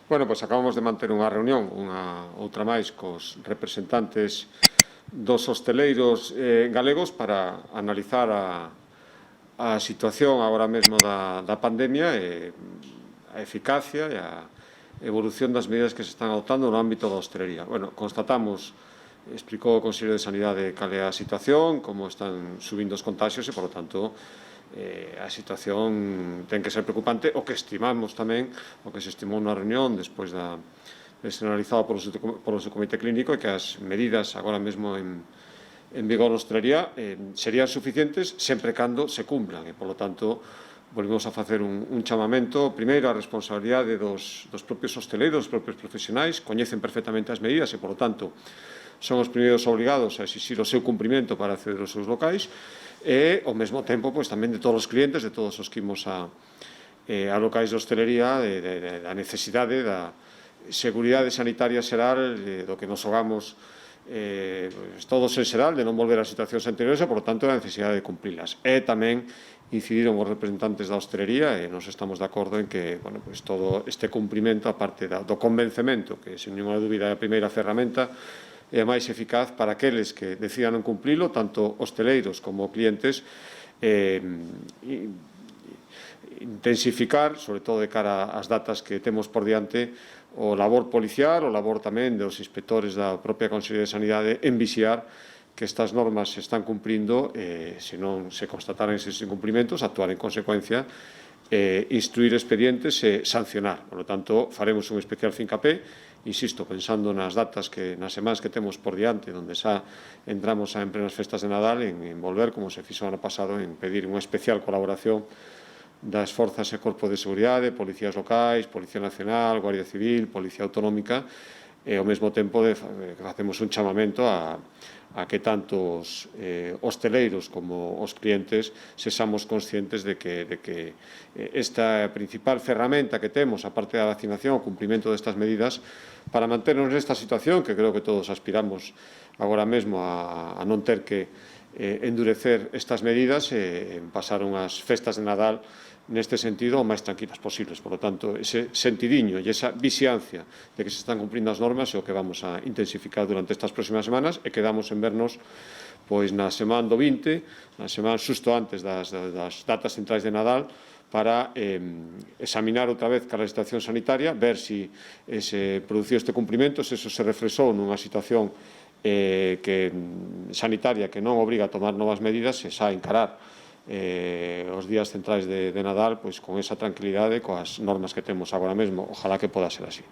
Bueno, pois acabamos de manter unha reunión, outra máis, cos representantes dos hosteleiros galegos para analizar a situación agora mesmo da pandemia e a eficacia e a evolución das medidas que se están adoptando no ámbito da hostelería. Bueno, constatamos, explicou o Consello de Sanidade cal é a situación, como están subindo os contagios e, por lo tanto, a situación ten que ser preocupante, o que estimamos tamén, o que se estimou na reunión despois de ser analizado polo seu comité clínico, é que as medidas agora mesmo en vigor na hostelería serían suficientes sempre cando se cumplan e, por lo tanto, volvemos a facer un chamamento, primeiro, a responsabilidade dos propios hosteleiros, dos propios profesionais, coñecen perfectamente as medidas e, por lo tanto, son os primeiros obrigados a exixir o seu cumprimento para acceder aos seus locais e, ao mesmo tempo, tamén de todos os clientes, de todos os que imos a locais de hostelería, da necesidade da seguridade sanitaria xeral, do que nos hogamos todos en xeral, de non volver a situacións anteriores e, por lo tanto, a necesidade de cumprilas. E tamén incidiron os representantes da hostelería e nos estamos de acordo en que todo este cumprimento, a parte do convencemento, que, sen ninguna dúbida, é a primeira ferramenta, é a máis eficaz para aqueles que decidan non cumprilo, tanto hosteleiros como clientes, intensificar, sobre todo de cara ás datas que temos por diante, o labor policial, o labor tamén dos inspectores da propia Consellería de Sanidade en vixiar que estas normas se están cumprindo, se non se constataran esses incumprimentos, actuar en consecuencia, instruir expedientes e sancionar. Por lo tanto, faremos un especial fincapé, insisto, pensando nas datas, nas semanas que temos por diante, onde xa entramos en plenas festas de Nadal, en volver, como se fixo o ano pasado, en pedir unha especial colaboración das forzas e corpo de seguridade, policías locais, Policía Nacional, Guardia Civil, Policía Autonómica, e ao mesmo tempo facemos un chamamento a que tanto os hosteleiros como os clientes sexamos conscientes de que esta principal ferramenta que temos, a parte da vacinación, o cumprimento destas medidas, para manternos nesta situación, que creo que todos aspiramos agora mesmo a non ter que endurecer estas medidas e pasar unhas festas de Nadal neste sentido o máis tranquilas posibles. Por lo tanto, ese sentidiño e esa vixiancia de que se están cumprindo as normas é o que vamos a intensificar durante estas próximas semanas e quedamos en vernos na semana do 20, na semana xusto antes das datas centrais de Nadal, para examinar outra vez cada situación sanitaria, ver se se produciu este cumprimento, se eso se reflexou nunha situación sanitaria que non obriga a tomar novas medidas, se xa encarar os días centrais de Nadal con esa tranquilidade, coas normas que temos agora mesmo. Ojalá que poda ser así.